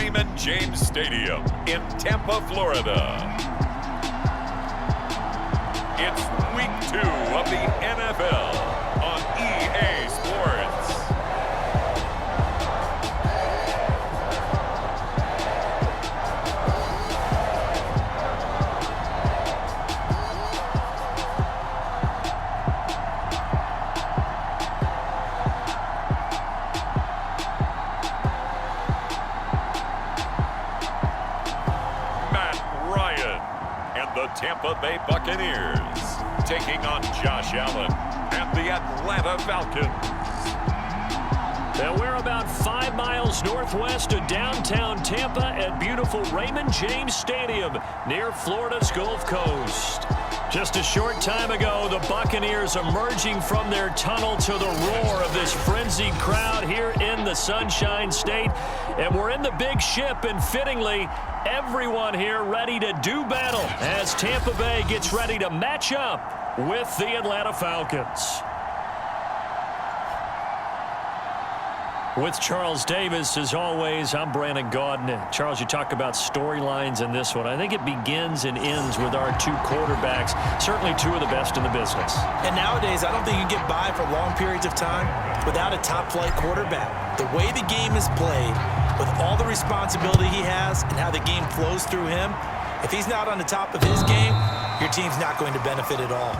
Raymond James Stadium in Tampa, Florida. It's week 2 of the NFL on EA Sports. The Tampa Bay Buccaneers taking on Josh Allen and the Atlanta Falcons. Now we're about 5 miles northwest of downtown Tampa at beautiful Raymond James Stadium near Florida's Gulf Coast. Just a short time ago, the Buccaneers emerging from their tunnel to the roar of this frenzied crowd here in the Sunshine State. And we're in the big ship, and fittingly, everyone here ready to do battle as Tampa Bay gets ready to match up with the Atlanta Falcons. With Charles Davis, as always, I'm Brandon Gaudin. Charles, you talk about storylines in this one. I think it begins and ends with our 2 quarterbacks, certainly 2 of the best in the business. And nowadays, I don't think you can get by for long periods of time without a top-flight quarterback. The way the game is played, with all the responsibility he has and how the game flows through him, if he's not on the top of his game, your team's not going to benefit at all.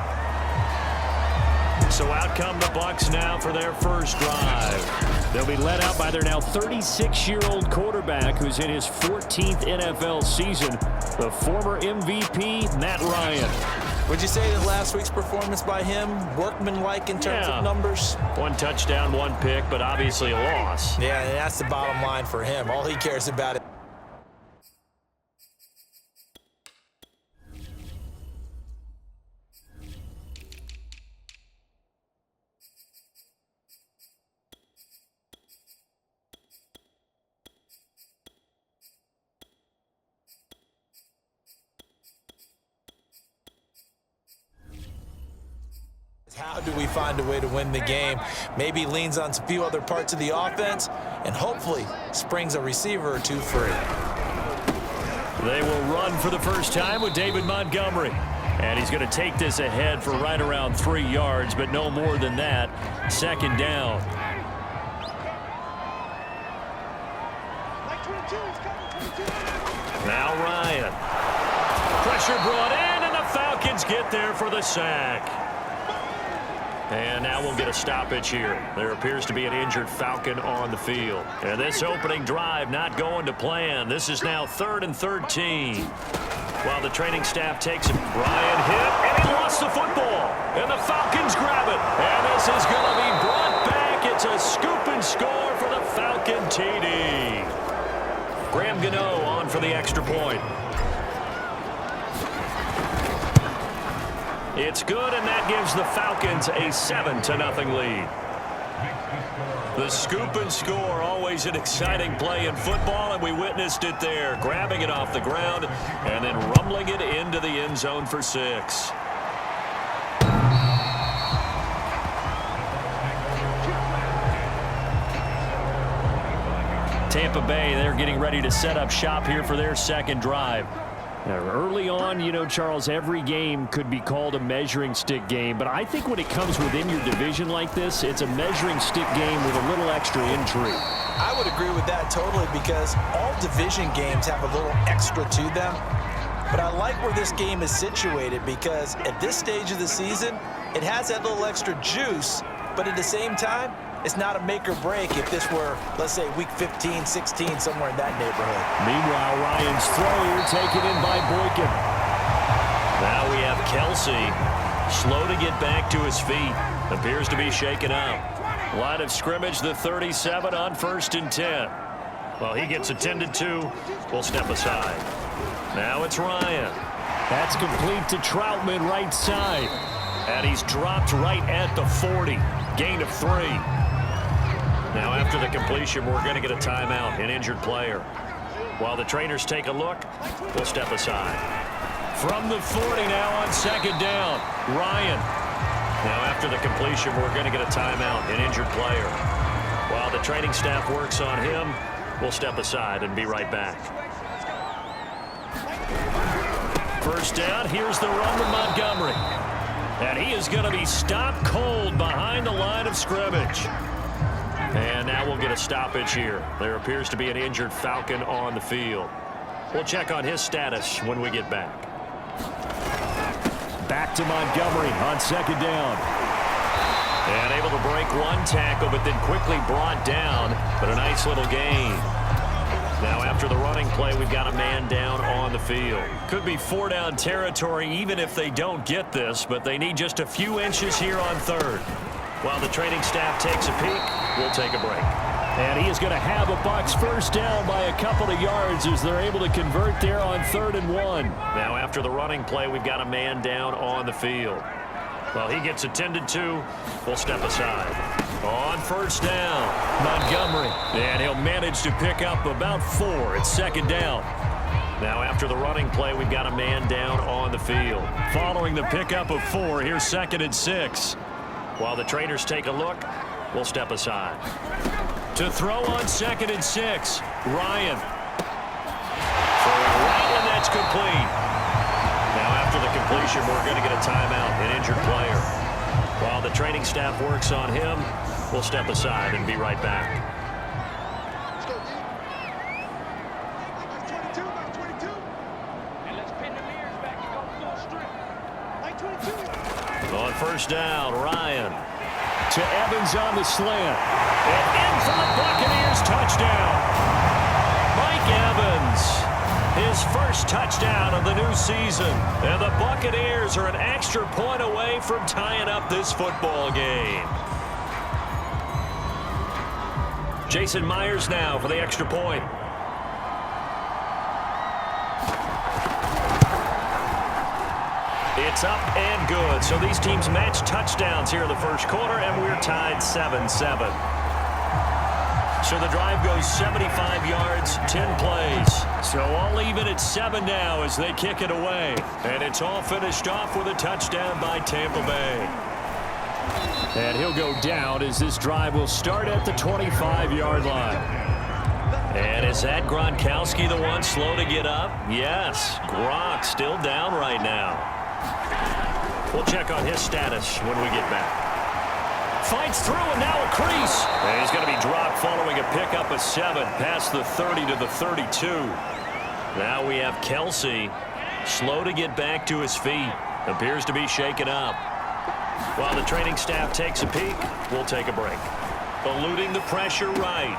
So out come the Bucs now for their first drive. They'll be led out by their now 36-year-old quarterback who's in his 14th NFL season, the former MVP, Matt Ryan. Would you say that last week's performance by him, workmanlike in terms of numbers? 1 touchdown, 1 pick, but obviously a loss. Yeah, and that's the bottom line for him. All he cares about is how do we find a way to win the game? Maybe leans on a few other parts of the offense and hopefully springs a receiver or 2 free. They will run for the first time with David Montgomery. And he's going to take this ahead for right around 3 yards, but no more than that. 2nd down. Now Ryan. Pressure brought in, and the Falcons get there for the sack. And now we'll get a stoppage here. There appears to be an injured Falcon on the field. And this opening drive not going to plan. This is now 3rd and 13. While the training staff takes it, Ryan hit, and he lost the football. And the Falcons grab it. And this is going to be brought back. It's a scoop and score for the Falcon TD. Graham Gano on for the extra point. It's good, and that gives the Falcons a 7-0 lead. The scoop and score, always an exciting play in football, and we witnessed it there, grabbing it off the ground and then rumbling it into the end zone for 6. Tampa Bay, they're getting ready to set up shop here for their 2nd drive. Now, early on, you know, Charles, every game could be called a measuring stick game, but I think when it comes within your division like this, it's a measuring stick game with a little extra intrigue. I would agree with that totally, because all division games have a little extra to them. But I like where this game is situated, because at this stage of the season, it has that little extra juice, but at the same time, it's not a make or break if this were, let's say, week 15, 16, somewhere in that neighborhood. Meanwhile, Ryan's throw here taken in by Boykin. Now we have Kelsey, slow to get back to his feet. Appears to be shaken up. Line of scrimmage, the 37 on 1st and 10. Well, he gets attended to. We'll step aside. Now it's Ryan. That's complete to Troutman right side. And he's dropped right at the 40. Gain of 3. Now after the completion, we're going to get a timeout, an injured player. While the trainers take a look, we'll step aside. From the 40 now on 2nd down, Ryan. Now after the completion, we're going to get a timeout, an injured player. While the training staff works on him, We'll step aside and be right back. First down, here's the run with Montgomery. And he is going to be stopped cold behind the line of scrimmage. And now we'll get a stoppage here. There appears to be an injured Falcon on the field. We'll check on his status when we get back. Back to Montgomery on second down. And able to break one tackle, but then quickly brought down. But a nice little gain. Now after the running play, we've got a man down on the field. Could be 4-down territory even if they don't get this, but they need just a few inches here on third. While the training staff takes a peek, we'll take a break. And he is going to have a Bucks first down by a couple of yards as they're able to convert there on 3rd and 1. Now after the running play, we've got a man down on the field. Well, he gets attended to. We'll step aside. On first down, Montgomery. And he'll manage to pick up about 4. It's second down. Now after the running play, we've got a man down on the field. Following the pickup of 4, here's 2nd and 6. While the trainers take a look, we'll step aside. To throw on 2nd and 6, Ryan. Throwing right, and that's complete. Now after the completion, we're going to get a timeout, an injured player. While the training staff works on him, we'll step aside and be right back. On first down, Ryan. To Evans on the slant. And in for the Buccaneers touchdown. Mike Evans. His first touchdown of the new season. And the Buccaneers are an extra point away from tying up this football game. Jason Myers now for the extra point. It's up and good. So these teams match touchdowns here in the first quarter, and we're tied 7-7. So the drive goes 75 yards, 10 plays. So all even at 7 now as they kick it away. And it's all finished off with a touchdown by Tampa Bay. And he'll go down as this drive will start at the 25-yard line. And is that Gronkowski the one slow to get up? Yes, Gronk still down right now. We'll check on his status when we get back. Fights through, and now a crease. And he's going to be dropped following a pickup of 7 past the 30 to the 32. Now we have Kelsey slow to get back to his feet. Appears to be shaken up. While the training staff takes a peek, we'll take a break. Eluding the pressure right.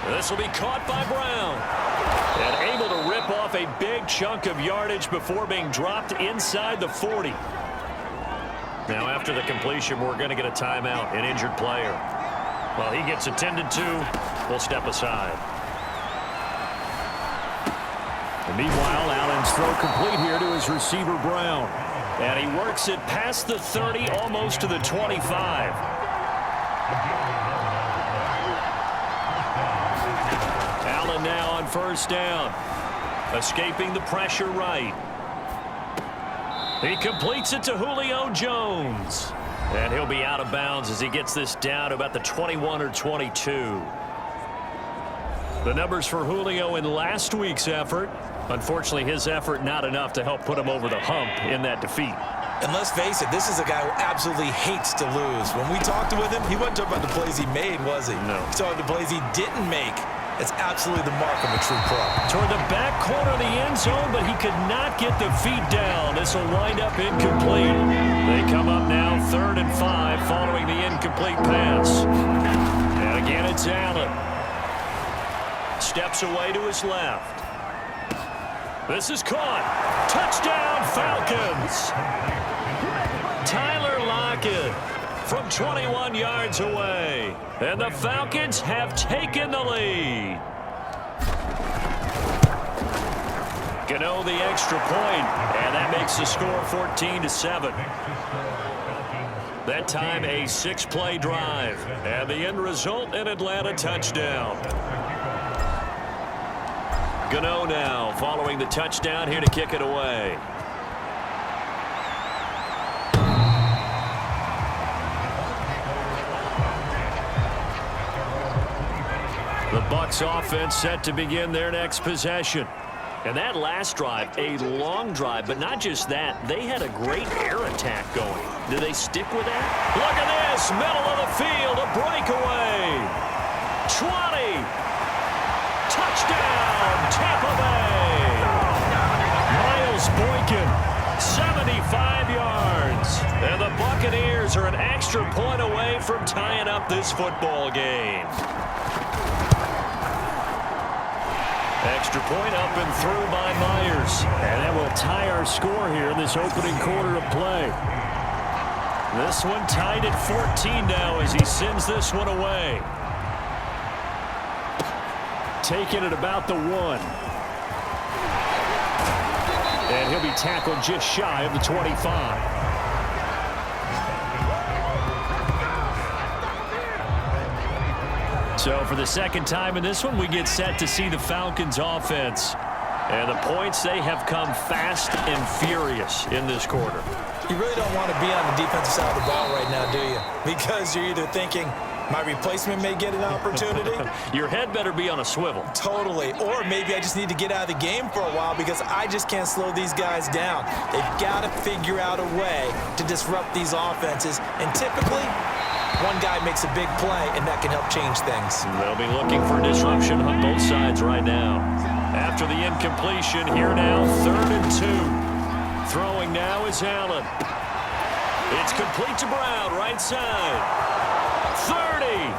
This will be caught by Brown. And able to rip off a big chunk of yardage before being dropped inside the 40. Now after the completion, we're going to get a timeout, an injured player. While he gets attended to, we'll step aside. And meanwhile, Allen's throw complete here to his receiver, Brown. And he works it past the 30, almost to the 25. Allen now on first down. Escaping the pressure right. He completes it to Julio Jones. And he'll be out of bounds as he gets this down to about the 21 or 22. The numbers for Julio in last week's effort. Unfortunately, his effort not enough to help put him over the hump in that defeat. And let's face it, this is a guy who absolutely hates to lose. When we talked with him, he wasn't talking about the plays he made, was he? No. He's talking about the plays he didn't make. It's absolutely the mark of a true pro. Toward the back corner of the end zone, but he could not get the feet down. This will wind up incomplete. They come up now 3rd and 5 following the incomplete pass. And again, it's Allen. Steps away to his left. This is caught. Touchdown, Falcons. Tyler Lockett from 21 yards away. And the Falcons have taken the lead. Gano the extra point, and that makes the score 14-7. That time a 6-play drive, and the end result an Atlanta touchdown. Gano now following the touchdown here to kick it away. The Bucs offense set to begin their next possession. And that last drive, a long drive, but not just that. They had a great air attack going. Do they stick with that? Look at this, middle of the field, a breakaway. 20. Touchdown, Tampa Bay. Miles Boykin, 75 yards. And the Buccaneers are an extra point away from tying up this football game. Extra point up and through by Myers. And that will tie our score here in this opening quarter of play. This one tied at 14 now as he sends this one away. Taking it about the 1. And he'll be tackled just shy of the 25. So for the second time in this one, we get set to see the Falcons offense. And the points, they have come fast and furious in this quarter. You really don't want to be on the defensive side of the ball right now, do you? Because you're either thinking, my replacement may get an opportunity. Your head better be on a swivel. Totally. Or maybe I just need to get out of the game for a while because I just can't slow these guys down. They've got to figure out a way to disrupt these offenses. And typically, one guy makes a big play, and that can help change things. They'll be looking for disruption on both sides right now. After the incompletion, here now, 3rd and 2. Throwing now is Allen. It's complete to Brown, right side. 30.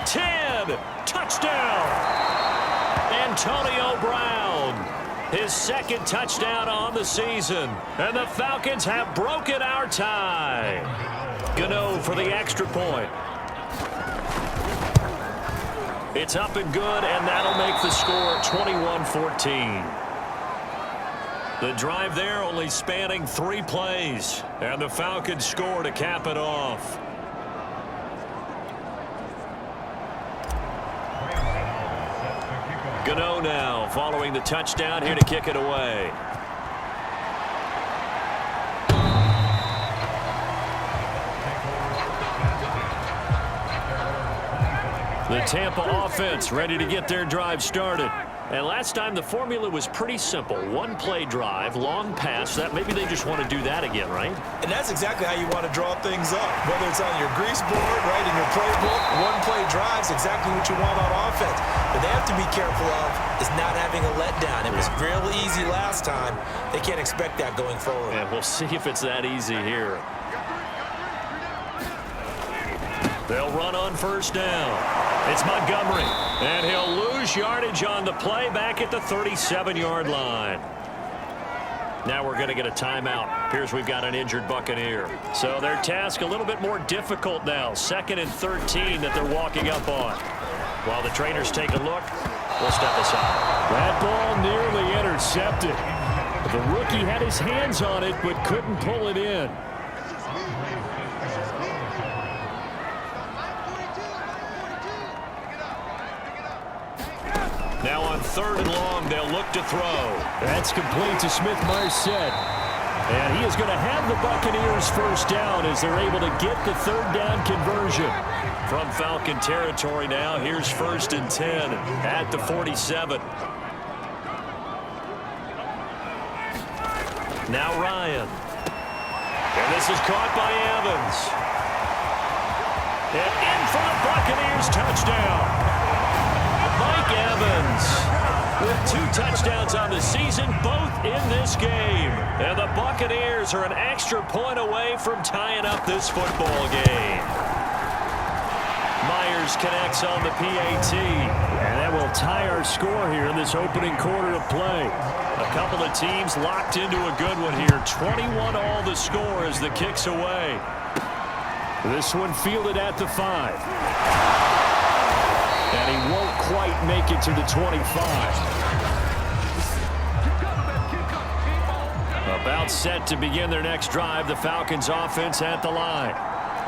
10. Touchdown. Antonio Brown. His second touchdown on the season. And the Falcons have broken our tie. Gano for the extra point. It's up and good, and that'll make the score 21-14. The drive there only spanning 3 plays, and the Falcons score to cap it off. Gano now following the touchdown here to kick it away. The Tampa offense ready to get their drive started. And last time the formula was pretty simple. 1-play drive, long pass. That maybe they just want to do that again, right? And that's exactly how you want to draw things up. Whether it's on your grease board, right, in your playbook, 1-play drives exactly what you want on offense. But they have to be careful of is not having a letdown. It was real easy last time. They can't expect that going forward. And we'll see if it's that easy here. They'll run on 1st down. It's Montgomery, and he'll lose yardage on the play back at the 37-yard line. Now we're going to get a timeout. Appears we've got an injured Buccaneer. So their task a little bit more difficult now. 2nd and 13 that they're walking up on. While the trainers take a look, we'll step aside. That ball nearly intercepted. The rookie had his hands on it but couldn't pull it in. Now on 3rd and long, they'll look to throw. That's complete to Smith-Marset. And he is going to have the Buccaneers 1st down as they're able to get the 3rd down conversion. From Falcon territory now, here's 1st and 10 at the 47. Now Ryan. And this is caught by Evans. And in for the Buccaneers touchdown. Mike Evans with 2 touchdowns on the season, both in this game. And the Buccaneers are an extra point away from tying up this football game. Myers connects on the PAT. And that will tie our score here in this opening quarter of play. A couple of teams locked into a good one here. 21 all the score as the kick's away. This one fielded at the 5. And he won't quite make it to the 25. About set to begin their next drive, the Falcons offense at the line.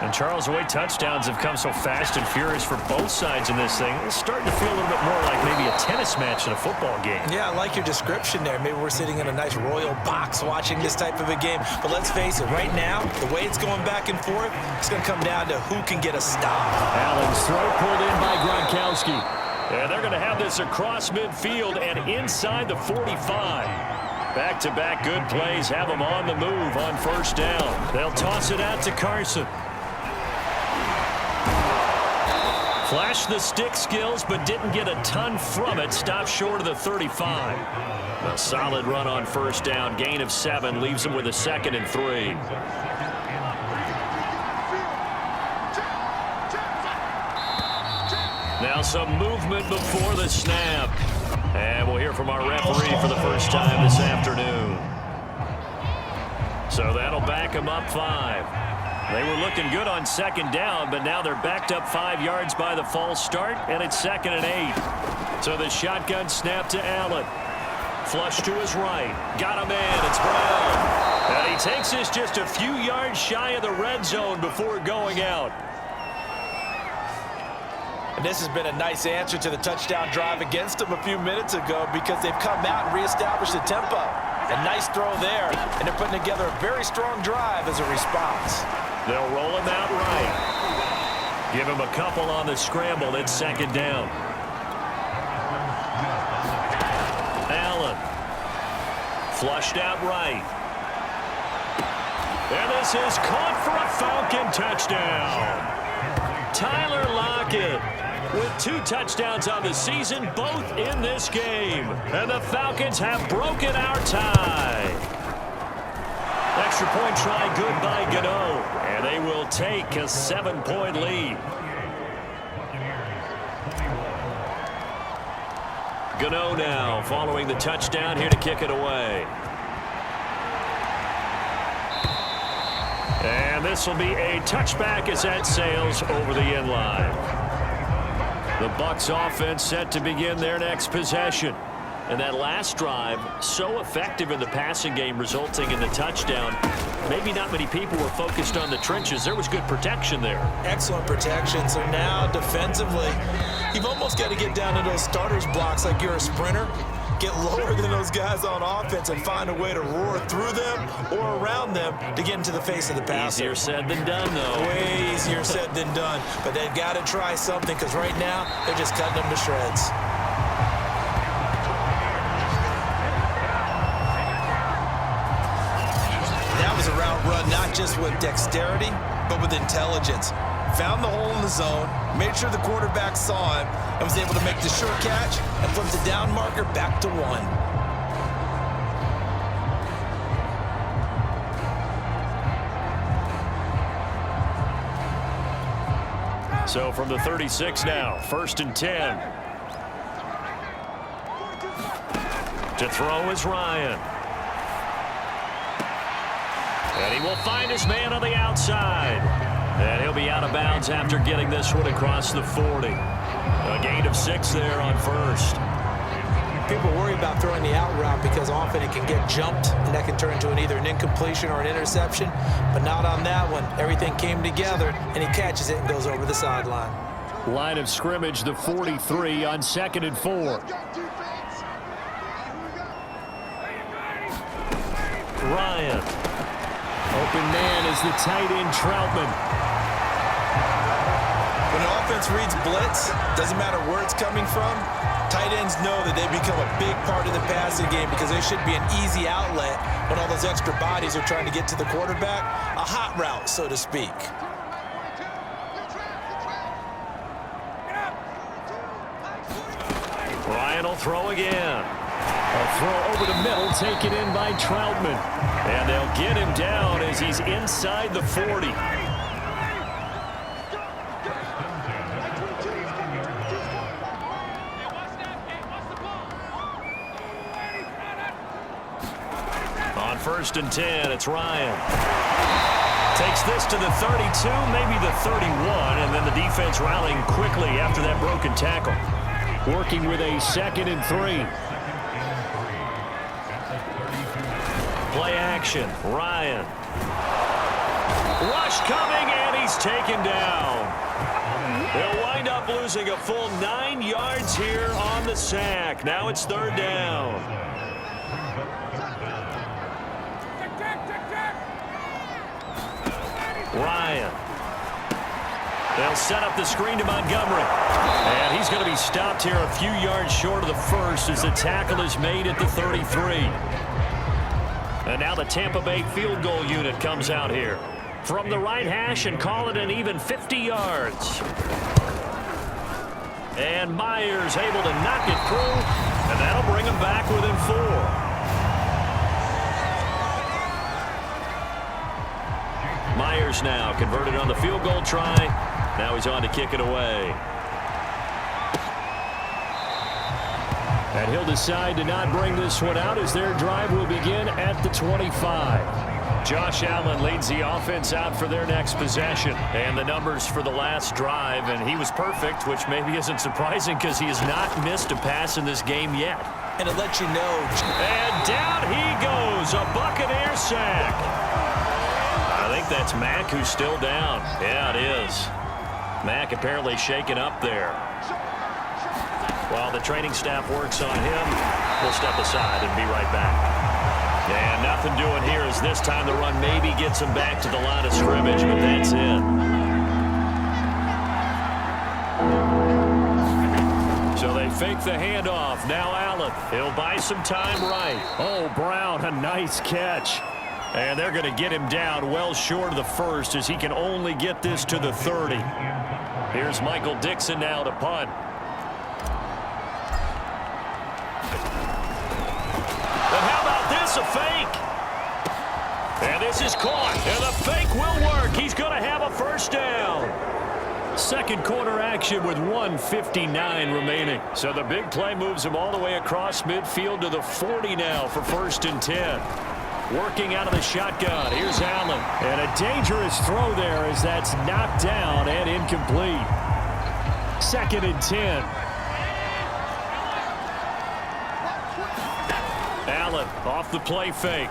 And Charles, the way touchdowns have come so fast and furious for both sides in this thing, it's starting to feel a little bit more like maybe a tennis match in a football game. Yeah, I like your description there. Maybe we're sitting in a nice royal box watching this type of a game. But let's face it, right now, the way it's going back and forth, it's going to come down to who can get a stop. Allen's throw pulled in by Gronkowski. And they're going to have this across midfield and inside the 45. Back-to-back good plays have them on the move on first down. They'll toss it out to Carson. Flashed the stick skills, but didn't get a ton from it. Stopped short of the 35. A solid run on first down. Gain of 7 leaves them with a 2nd and 3. Now some movement before the snap. And we'll hear from our referee for the first time this afternoon. So that'll back them up 5. They were looking good on 2nd down, but now they're backed up 5 yards by the false start, and it's 2nd and 8. So the shotgun snap to Allen. Flush to his right. Got him in. It's Brown. And he takes this just a few yards shy of the red zone before going out. And this has been a nice answer to the touchdown drive against them a few minutes ago because they've come out and reestablished the tempo. A nice throw there, and they're putting together a very strong drive as a response. They'll roll him out right. Give him a couple on the scramble. It's 2nd down. Allen. Flushed out right. And this is caught for a Falcon touchdown. Tyler Lockett with 2 touchdowns on the season, both in this game. And the Falcons have broken our tie. Extra point try good by Gano. And they will take a 7-point lead. Gano now following the touchdown here to kick it away. And this will be a touchback as that sails over the end line. The Bucs offense set to begin their next possession. And that last drive, so effective in the passing game, resulting in the touchdown. Maybe not many people were focused on the trenches. There was good protection there. Excellent protection. So now defensively, you've almost got to get down to those starters blocks like you're a sprinter. Get lower than those guys on offense and find a way to roar through them or around them to get into the face of the passer. Easier said than done, though. Way easier said than done. But they've got to try something because right now they're just cutting them to shreds. That was a route run not just with dexterity, but with intelligence. Found the hole in the zone, made sure the quarterback saw him, and was able to make the sure catch and flip the down marker back to 1. So from the 36 now, 1st and 10. To throw is Ryan. And he will find his man on the outside. And he'll be out of bounds after getting this one across the 40. A gain of 6 there on first. People worry about throwing the out route because often it can get jumped, and that can turn into either an incompletion or an interception. But not on that one. Everything came together, and he catches it and goes over the sideline. Line of scrimmage, the 43 on 2nd and 4. Ryan. Open man is the tight end, Troutman. When an offense reads blitz, doesn't matter where it's coming from, tight ends know that they become a big part of the passing game because they should be an easy outlet when all those extra bodies are trying to get to the quarterback. A hot route, so to speak. Ryan will throw again. A throw over the middle, taken in by Troutman. And they'll get him down as he's inside the 40. On 1st and 10, it's Ryan. Takes this to the 32, maybe the 31, and then the defense rallying quickly after that broken tackle. Working with a 2nd and 3. Play action, Ryan. Rush coming, and he's taken down. They'll wind up losing a full 9 yards here on the sack. Now it's 3rd down. Ryan. They'll set up the screen to Montgomery. And he's going to be stopped here a few yards short of the first as the tackle is made at the 33. And now the Tampa Bay field goal unit comes out here from the right hash and call it an even 50 yards. And Myers able to knock it through, and that'll bring him back within 4. Myers now converted on the field goal try. Now he's on to kick it away. And he'll decide to not bring this one out as their drive will begin at the 25. Josh Allen leads the offense out for their next possession. And the numbers for the last drive, and he was perfect, which maybe isn't surprising because he has not missed a pass in this game yet. And it lets you know. And down he goes, a Buccaneer sack. I think that's Mack who's still down. Yeah, it is. Mack apparently shaken up there. While the training staff works on him, we'll step aside and be right back. And nothing doing here as this time the run maybe gets him back to the line of scrimmage, but that's it. So they fake the handoff. Now Allen. He'll buy some time right. Oh, Brown, a nice catch. And they're going to get him down well short of the first as he can only get this to the 30. Here's Michael Dixon now to punt. And how about this, a fake? And this is caught, and the fake will work. He's going to have a first down. Second quarter action with 1:59 remaining. So the big play moves him all the way across midfield to the 40 now for 1st and 10. Working out of the shotgun. Here's Allen. And a dangerous throw there as that's knocked down and incomplete. 2nd and 10. Allen off the play fake.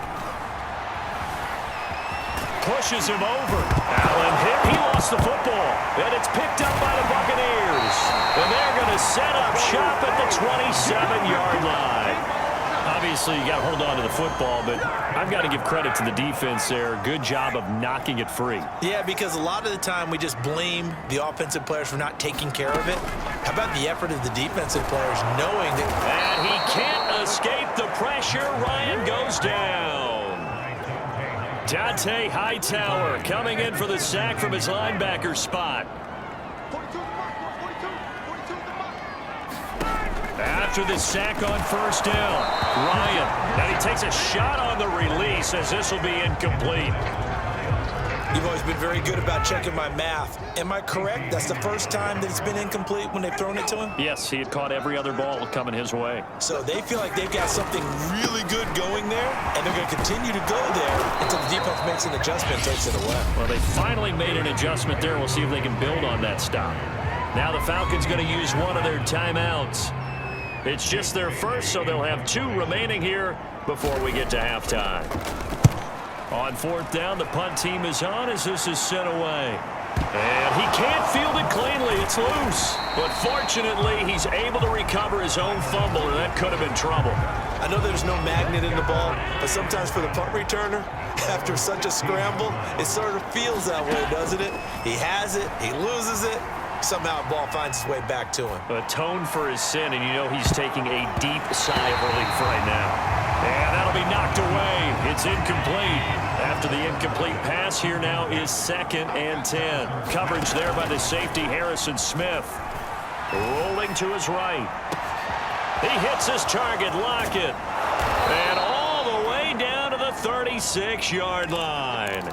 Pushes him over. Allen hit. He lost the football. And it's picked up by the Buccaneers. And they're going to set up shop at the 27-yard line. Obviously, you got to hold on to the football, but I've got to give credit to the defense there. Good job of knocking it free. Yeah, because a lot of the time we just blame the offensive players for not taking care of it. How about the effort of the defensive players knowing that? And he can't escape the pressure. Ryan goes down. Dante Hightower coming in for the sack from his linebacker spot. After the sack on 1st down, Ryan, and he takes a shot on the release as this will be incomplete. You've always been very good about checking my math. Am I correct? That's the first time that it's been incomplete when they've thrown it to him? Yes, he had caught every other ball coming his way. So they feel like they've got something really good going there, and they're going to continue to go there until the defense makes an adjustment and takes it away. Well, they finally made an adjustment there. We'll see if they can build on that stop. Now the Falcons going to use one of their timeouts. It's just their first, so they'll have 2 remaining here before we get to halftime. On 4th down, the punt team is on as this is sent away. And he can't field it cleanly. It's loose. But fortunately, he's able to recover his own fumble, and that could have been trouble. I know there's no magnet in the ball, but sometimes for the punt returner, after such a scramble, it sort of feels that way, doesn't it? He has it, he loses it. Somehow the ball finds its way back to him. Atone for his sin, and you know he's taking a deep sigh of relief right now. And that'll be knocked away. It's incomplete. After the incomplete pass, here now is 2nd and 10. Coverage there by the safety, Harrison Smith. Rolling to his right. He hits his target, Lockett. And all the way down to the 36-yard line.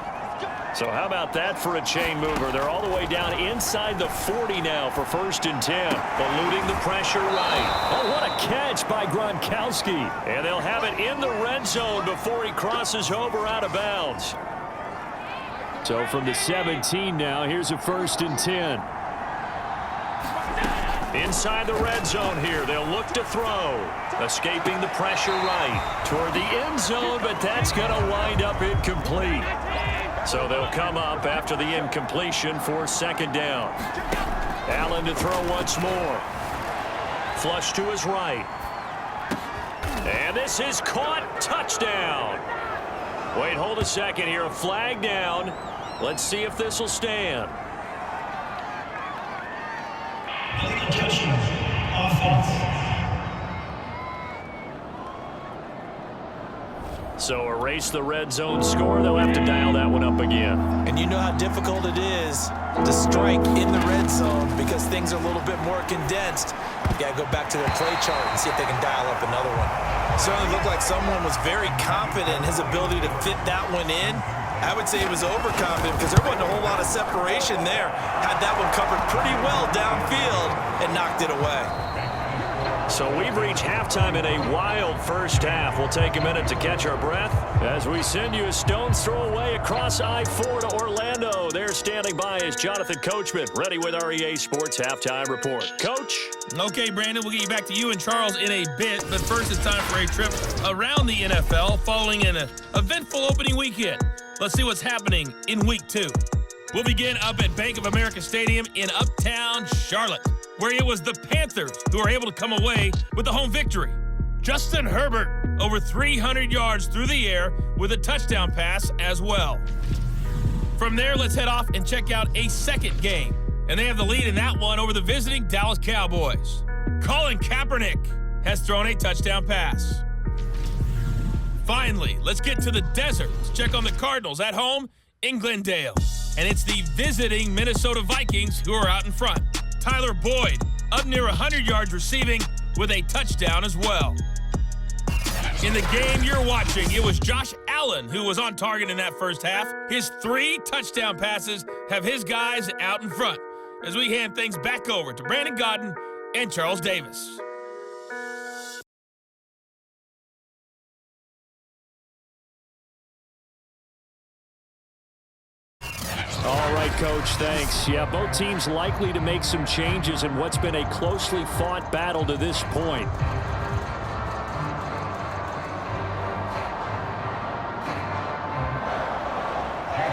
So how about that for a chain mover? They're all the way down inside the 40 now for 1st and 10. Eluding the pressure right. Oh, what a catch by Gronkowski. And they'll have it in the red zone before he crosses over out of bounds. So from the 17 now, here's a 1st and 10. Inside the red zone here, they'll look to throw. Escaping the pressure right toward the end zone, but that's going to wind up incomplete. So they'll come up after the incompletion for 2nd down. Allen to throw once more. Flush to his right. And this is caught. Touchdown. Wait, hold a second here. A flag down. Let's see if this will stand. So erase the red zone score. They'll have to dial that one up again. And you know how difficult it is to strike in the red zone because things are a little bit more condensed. You got to go back to their play chart and see if they can dial up another one. Certainly looked like someone was very confident in his ability to fit that one in. I would say he was overconfident because there wasn't a whole lot of separation there. Had that one covered pretty well downfield and knocked it away. So we've reached halftime in a wild first half. We'll take a minute to catch our breath as we send you a stone's throw away across I-4 to Orlando. There standing by is Jonathan Coachman, ready with our EA Sports Halftime Report. Coach? Okay, Brandon, we'll get you back to you and Charles in a bit, but first it's time for a trip around the NFL following an eventful opening weekend. Let's see what's happening in Week 2. We'll begin up at Bank of America Stadium in Uptown Charlotte, where it was the Panthers who were able to come away with the home victory. Justin Herbert over 300 yards through the air with a touchdown pass as well. From there, let's head off and check out a second game. And they have the lead in that one over the visiting Dallas Cowboys. Colin Kaepernick has thrown a touchdown pass. Finally, let's get to the desert. Let's check on the Cardinals at home in Glendale. And it's the visiting Minnesota Vikings who are out in front. Tyler Boyd up near 100 yards receiving with a touchdown as well. In the game you're watching, it was Josh Allen who was on target in that first half. His 3 touchdown passes have his guys out in front as we hand things back over to Brandon Godden and Charles Davis. All right, Coach, thanks. Yeah, both teams likely to make some changes in what's been a closely fought battle to this point.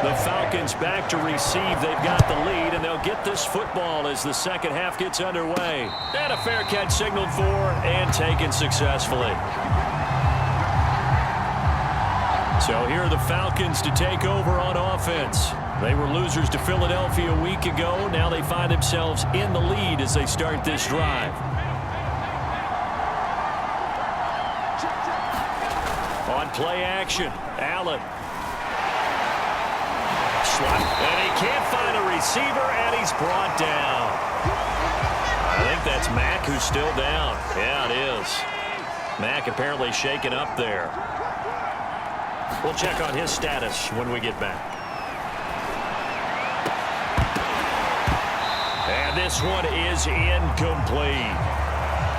The Falcons back to receive. They've got the lead, and they'll get this football as the second half gets underway. And a fair catch signaled for and taken successfully. So here are the Falcons to take over on offense. They were losers to Philadelphia a week ago. Now they find themselves in the lead as they start this drive. On play action, Allen. Slot, and he can't find a receiver, and he's brought down. I think that's Mack who's still down. Yeah, it is. Mack apparently shaken up there. We'll check on his status when we get back. And this one is incomplete.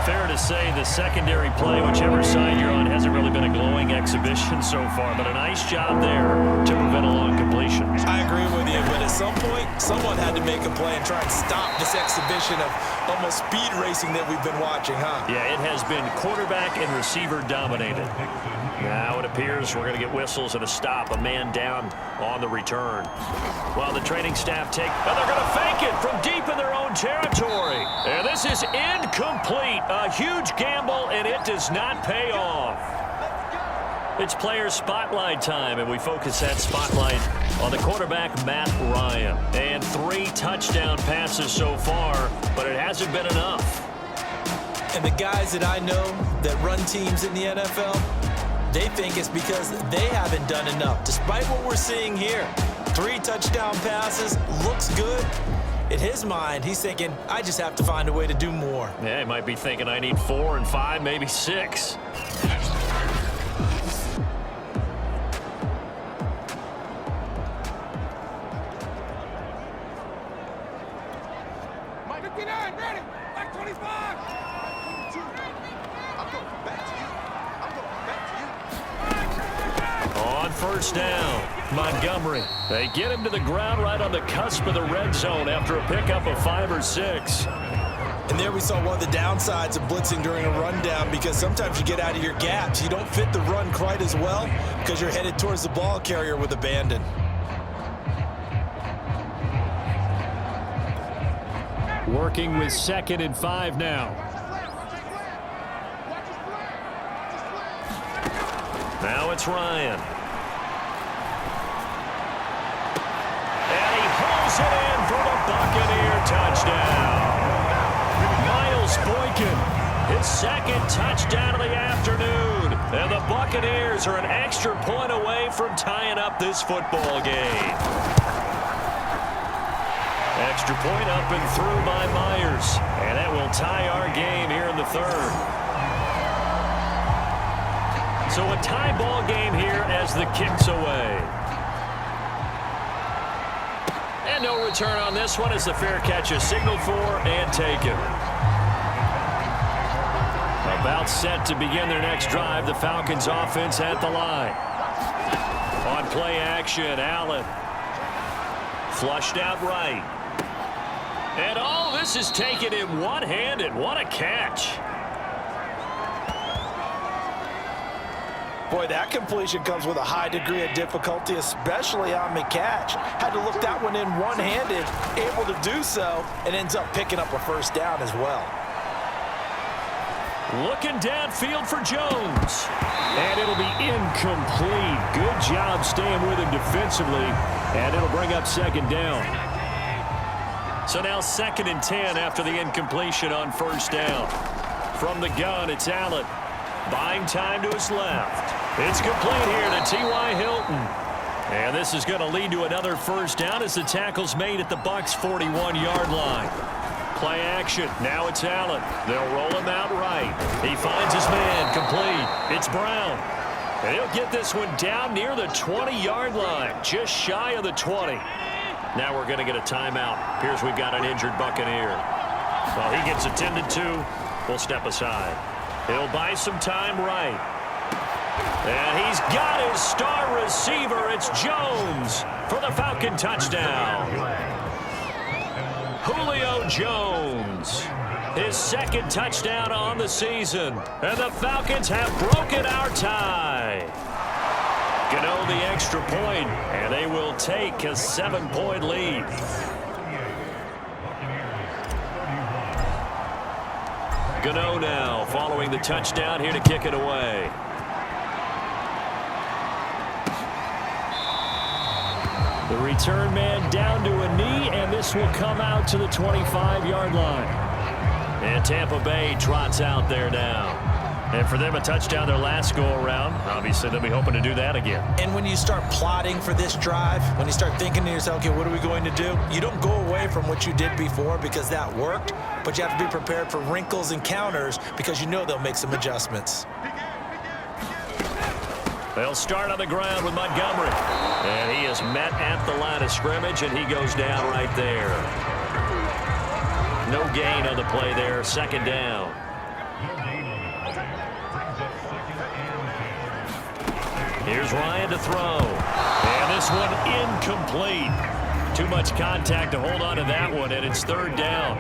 Fair to say the secondary play, whichever side you're on, hasn't really been a glowing exhibition so far, but a nice job there to prevent a long completion. I agree with you, but at some point, someone had to make a play and try and stop this exhibition of almost speed racing that we've been watching, huh? Yeah, it has been quarterback and receiver dominated. Now it appears we're going to get whistles and a stop, a man down on the return. While the training staff and they're going to fake it from deep in their own territory. And this is incomplete. A huge gamble, and it does not pay off. It's player spotlight time, and we focus that spotlight on the quarterback, Matt Ryan. And 3 touchdown passes so far, but it hasn't been enough. And the guys that I know that run teams in the NFL, they think it's because they haven't done enough, despite what we're seeing here. 3 touchdown passes, looks good. In his mind, he's thinking, I just have to find a way to do more. Yeah, he might be thinking I need 4 and 5, maybe 6. On first down, Montgomery. They get him to the ground right on the cusp of the red zone after a pickup of 5 or 6. And there we saw one of the downsides of blitzing during a rundown, because sometimes you get out of your gaps. You don't fit the run quite as well because you're headed towards the ball carrier with abandon. Working with 2nd and 5 now. Now it's Ryan. And he hauls it in for the Buccaneer touchdown. Miles Boykin, his second touchdown of the afternoon. And the Buccaneers are an extra point away from tying up this football game. Extra point up and through by Myers. And that will tie our game here in the third. So a tie ball game here as the kick's away. And no return on this one as the fair catch is signaled for and taken. About set to begin their next drive. The Falcons offense at the line. On play action, Allen. Flushed out right. And all this is taken in one-handed. What a catch. Boy, that completion comes with a high degree of difficulty, especially on the catch. Had to look that one in one-handed, able to do so, and ends up picking up a first down as well. Looking downfield for Jones. And it'll be incomplete. Good job staying with him defensively, and it'll bring up second down. So now 2nd and 10 after the incompletion on first down. From the gun, it's Allen. Buying time to his left. It's complete here to T.Y. Hilton. And this is going to lead to another first down as the tackle's made at the Bucs' 41-yard line. Play action. Now it's Allen. They'll roll him out right. He finds his man. Complete. It's Brown. And he'll get this one down near the 20-yard line. Just shy of the 20. Now we're going to get a timeout. Appears we've got an injured Buccaneer. Well, he gets attended to. We'll step aside. He'll buy some time right. And he's got his star receiver. It's Jones for the Falcon touchdown. Julio Jones, his 2nd touchdown on the season. And the Falcons have broken our tie. Gano the extra point, and they will take a 7-point lead. Gano now following the touchdown here to kick it away. The return man down to a knee, and this will come out to the 25-yard line. And Tampa Bay trots out there now. And for them, a touchdown their last go-around. Obviously, they'll be hoping to do that again. And when you start plotting for this drive, when you start thinking to yourself, okay, what are we going to do? You don't go away from what you did before because that worked, but you have to be prepared for wrinkles and counters because you know they'll make some adjustments. They'll start on the ground with Montgomery. And he is met at the line of scrimmage, and he goes down right there. No gain on the play there. 2nd down. Here's Ryan to throw. And this one incomplete. Too much contact to hold on to that one, and it's 3rd down.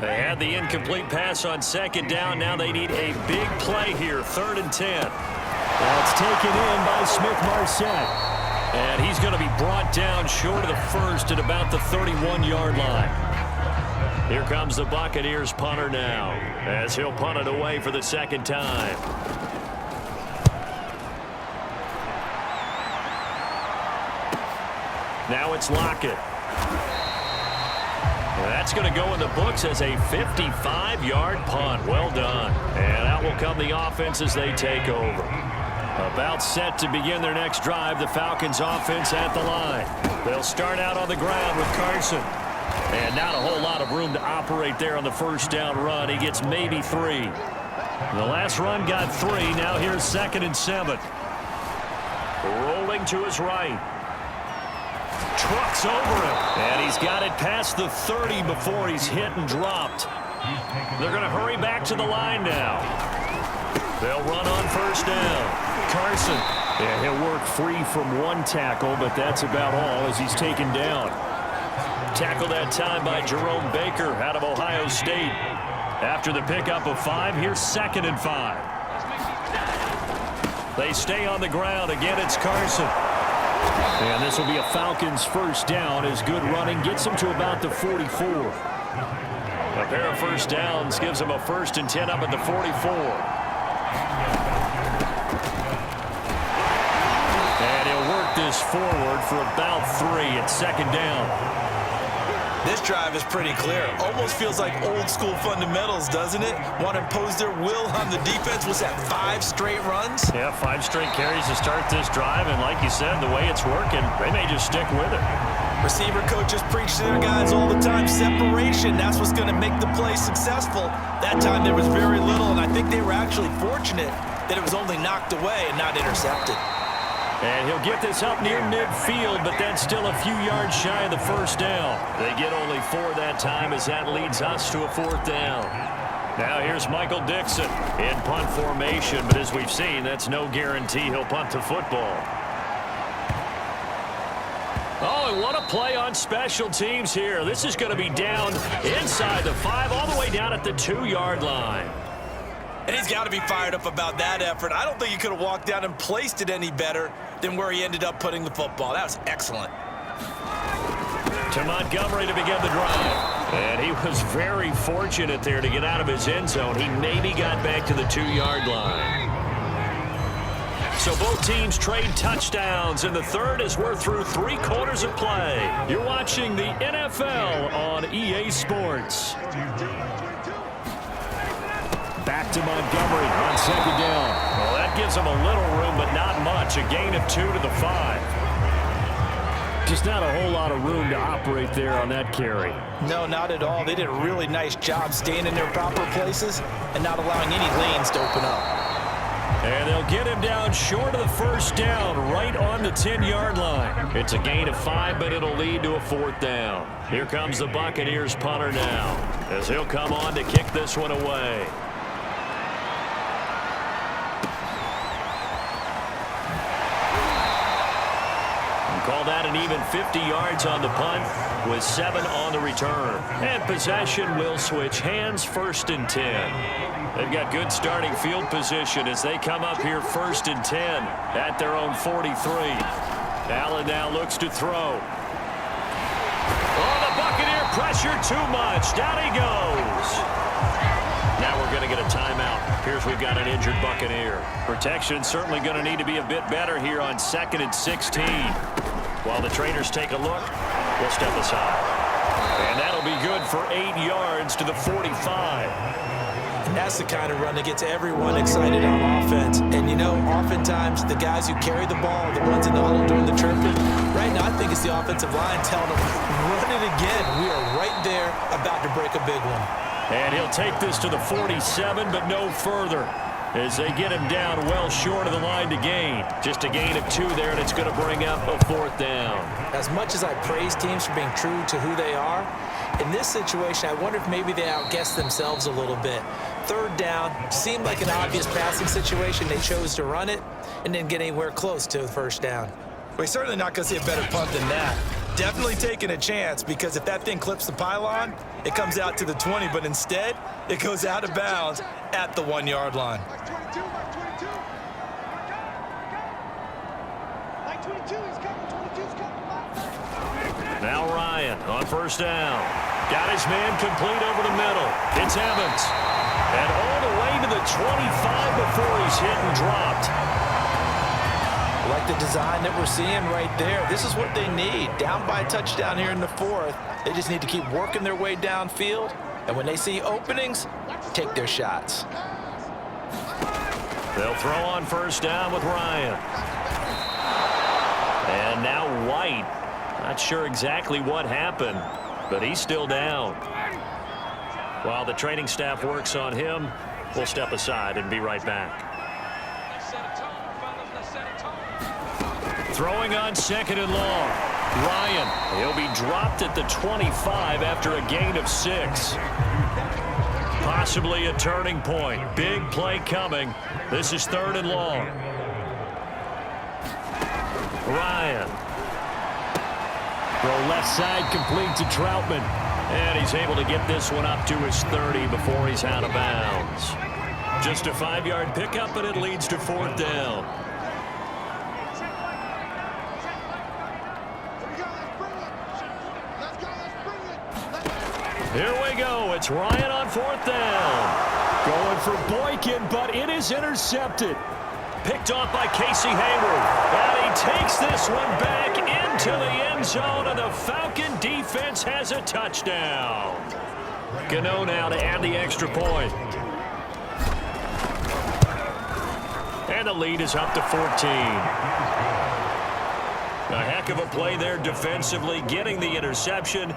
They had the incomplete pass on 2nd down. Now they need a big play here. 3rd and 10. That's taken in by Smith-Marset. And he's going to be brought down short of the first at about the 31-yard line. Here comes the Buccaneers punter now as he'll punt it away for the 2nd time. Now it's Lockett. That's going to go in the books as a 55-yard punt. Well done. And out will come the offense as they take over. About set to begin their next drive. The Falcons offense at the line. They'll start out on the ground with Carson. And not a whole lot of room to operate there on the first down run. He gets maybe 3. The last run got 3. Now here's 2nd and 7. Rolling to his right. Trucks over him. And he's got it past the 30 before he's hit and dropped. They're going to hurry back to the line now. They'll run on first down. Carson. Yeah, he'll work free from one tackle, but that's about all as he's taken down. Tackled that time by Jerome Baker out of Ohio State. After the pickup of 5, here's 2nd and 5. They stay on the ground. Again, it's Carson. And this will be a Falcons first down as good running gets them to about the 44. A pair of first downs gives them a 1st and 10 up at the 44. And he'll work this forward for about 3 at 2nd down. This drive is pretty clear. Almost feels like old school fundamentals, doesn't it? Want to impose their will on the defense. Was that 5 straight runs? Yeah, 5 straight carries to start this drive, and like you said, the way it's working, they may just stick with it. Receiver coaches preach to their guys all the time. Separation, that's what's going to make the play successful. That time there was very little, and I think they were actually fortunate that it was only knocked away and not intercepted. And he'll get this up near midfield, but then still a few yards shy of the first down. They get only 4 that time as that leads us to a 4th down. Now here's Michael Dixon in punt formation, but as we've seen, that's no guarantee he'll punt the football. Oh, and what a play on special teams here. This is going to be down inside the 5, all the way down at the 2-yard line. And he's got to be fired up about that effort. I don't think he could have walked down and placed it any better than where he ended up putting the football. That was excellent. To Montgomery to begin the drive. And he was very fortunate there to get out of his end zone. He maybe got back to the 2-yard line. So both teams trade touchdowns, and the third as we're through 3 quarters of play. You're watching the NFL on EA Sports. Back to Montgomery on 2nd down. Well, that gives them a little room, but not much. A gain of 2 to the 5. Just not a whole lot of room to operate there on that carry. No, not at all. They did a really nice job staying in their proper places and not allowing any lanes to open up. And they'll get him down short of the first down, right on the 10-yard line. It's a gain of 5, but it'll lead to a 4th down. Here comes the Buccaneers punter now, as he'll come on to kick this one away. Call that an even 50 yards on the punt with 7 on the return. And possession will switch hands, 1st and 10. They've got good starting field position as they come up here 1st and 10 at their own 43. Allen now looks to throw. Oh, the Buccaneer pressure too much. Down he goes. Now we're going to get a timeout. Here's we've got an injured Buccaneer. Protection certainly going to need to be a bit better here on 2nd and 16. While the trainers take a look, we'll step aside. And that'll be good for 8 yards to the 45. And that's the kind of run that gets everyone excited on offense. And, you know, oftentimes the guys who carry the ball are the ones in the huddle doing the chirping. Right now, I think it's the offensive line telling them, run it again. We are right there about to break a big one. And he'll take this to the 47, but no further, as they get him down well short of the line to gain. Just a gain of 2 there, and it's going to bring up a 4th down. As much as I praise teams for being true to who they are, in this situation, I wonder if maybe they outguessed themselves a little bit. 3rd down seemed like an obvious passing situation. They chose to run it and didn't get anywhere close to the 1st down. We're certainly not going to see a better punt than that. Definitely taking a chance, because if that thing clips the pylon, it comes out to the 20, but instead, it goes out of bounds at the 1-yard line. Now Ryan on 1st down. Got his man complete over the middle. It's Evans. And all the way to the 25 before he's hit and dropped. Like the design that we're seeing right there. This is what they need. Down by a touchdown here in the 4th. They just need to keep working their way downfield. And when they see openings, take their shots. They'll throw on 1st down with Ryan. And now White. Not sure exactly what happened, but he's still down. While the training staff works on him, we'll step aside and be right back. Throwing on 2nd and long. Ryan, he'll be dropped at the 25 after a gain of 6. Possibly a turning point. Big play coming. This is 3rd and long. Ryan. Throw left side complete to Troutman. And he's able to get this one up to his 30 before he's out of bounds. Just a 5-yard pickup, and it leads to 4th down. Here we go. It's Ryan on 4th down. Going for Boykin, but it is intercepted. picked off by Casey Hayward. And he takes this one back into the end zone, and the Falcon defense has a touchdown. Gano now to add the extra point. And the lead is up to 14. A heck of a play there defensively, getting the interception,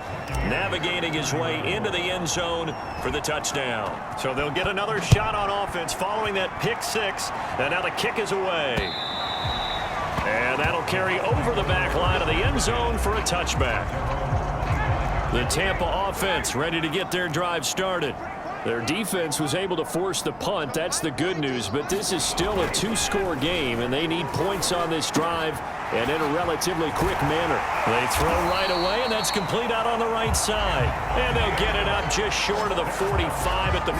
navigating his way into the end zone for the touchdown. So they'll get another shot on offense following that pick six, and now the kick is away. And that'll carry over the back line of the end zone for a touchback. The Tampa offense ready to get their drive started. Their defense was able to force the punt. That's the good news, but this is still a two-score game, and they need points on this drive and in a relatively quick manner. They throw right away, and that's complete out on the right side. And they'll get it up just short of the 45 at the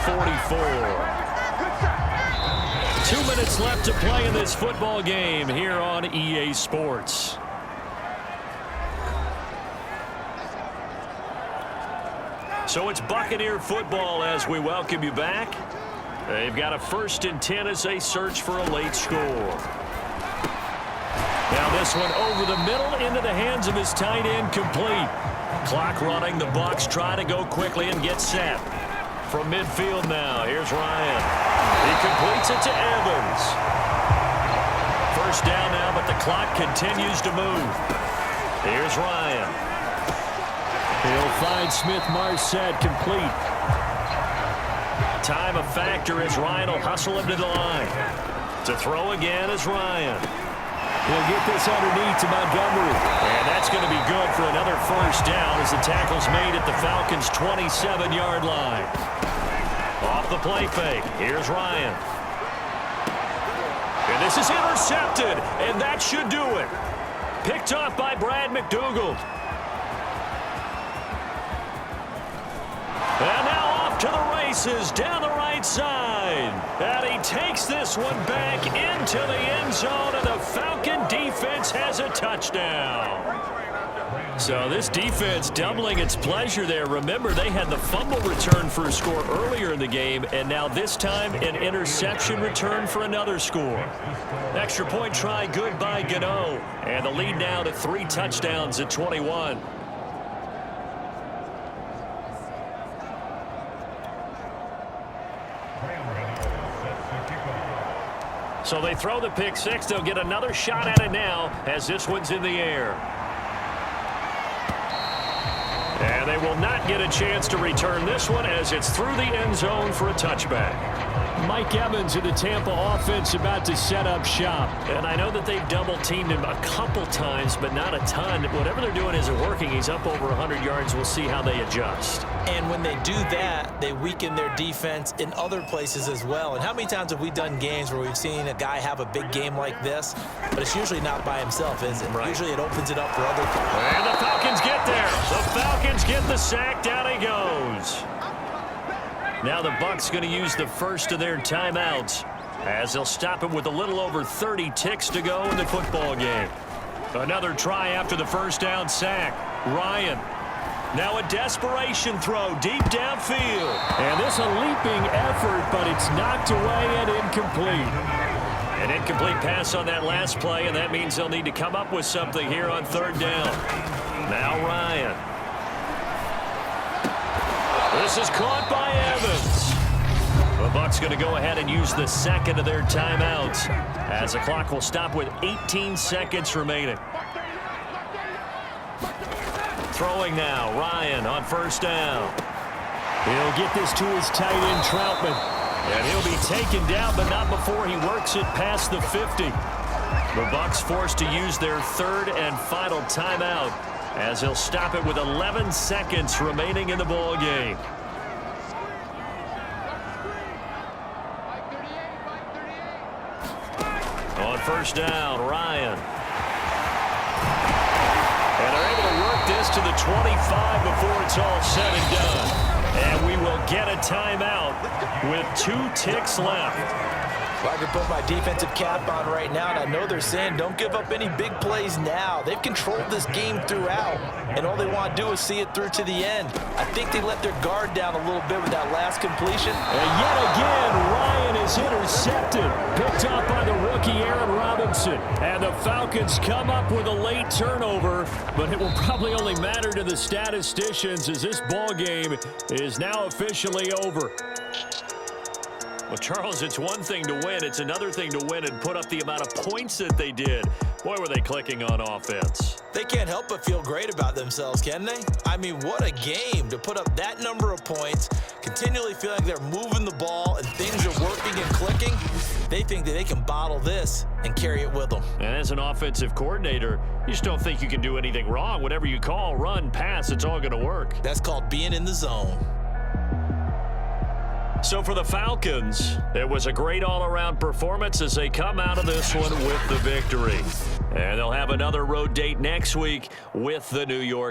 44. 2 minutes left to play in this football game here on EA Sports. So it's Buccaneer football as we welcome you back. They've got a 1st and 10 as they search for a late score. Now this one over the middle into the hands of his tight end, complete. Clock running. The Bucs try to go quickly and get set. From midfield now, here's Ryan. He completes it to Evans. 1st down now, but the clock continues to move. Here's Ryan. He'll find Smith-Marsette, complete. Time a factor as Ryan will hustle him to the line. To throw again is Ryan. He'll get this underneath to Montgomery. And that's going to be good for another 1st down as the tackle's made at the Falcons' 27-yard line. Off the play fake. Here's Ryan. And this is intercepted, and that should do it. Picked off by Brad McDougald. And now off to the races down the right side. And he takes this one back into the end zone, and the Falcon defense has a touchdown. So this defense doubling its pleasure there. Remember, they had the fumble return for a score earlier in the game, and now this time an interception return for another score. Extra point try good by Gano, and the lead now to 3 touchdowns at 21. So they throw the pick six. They'll get another shot at it now as this one's in the air. And they will not get a chance to return this one as it's through the end zone for a touchback. Mike Evans in the Tampa offense about to set up shop. And I know that they've double-teamed him a couple times, but not a ton. Whatever they're doing isn't working. He's up over 100 yards. We'll see how they adjust. And when they do that, they weaken their defense in other places as well. And how many times have we done games where we've seen a guy have a big game like this, but it's usually not by himself, is it? Right. Usually it opens it up for other people. And the Falcons get there. The Falcons get the sack. Down he goes. Now the Bucs going to use the first of their timeouts as they'll stop it with a little over 30 ticks to go in the football game. Another try after the 1st down sack. Ryan. Now a desperation throw deep downfield. And this a leaping effort, but it's knocked away and incomplete. An incomplete pass on that last play, and that means they'll need to come up with something here on 3rd down. Now Ryan. This is caught by Evans. The Bucs going to go ahead and use the 2nd of their timeouts as the clock will stop with 18 seconds remaining. Throwing now, Ryan on 1st down. He'll get this to his tight end, Troutman. And he'll be taken down, but not before he works it past the 50. The Bucs forced to use their 3rd and final timeout as he'll stop it with 11 seconds remaining in the ball game. On 1st down, Ryan. And they're able to work this to the 25 before it's all said and done. And we will get a timeout with 2 ticks left. Well, I can put my defensive cap on right now, and I know they're saying don't give up any big plays now. They've controlled this game throughout, and all they want to do is see it through to the end. I think they let their guard down a little bit with that last completion. And yet again, Ryan is intercepted. Picked off by the rookie Aaron Robinson. And the Falcons come up with a late turnover, but it will probably only matter to the statisticians as this ball game is now officially over. Well, Charles, it's one thing to win. It's another thing to win and put up the amount of points that they did. Boy, were they clicking on offense. They can't help but feel great about themselves, can they? I mean, what a game to put up that number of points, continually feel like they're moving the ball and things are working and clicking. They think that they can bottle this and carry it with them. And as an offensive coordinator, you just don't think you can do anything wrong. Whatever you call, run, pass, it's all going to work. That's called being in the zone. So for the Falcons, it was a great all-around performance as they come out of this one with the victory. And they'll have another road date next week with the New York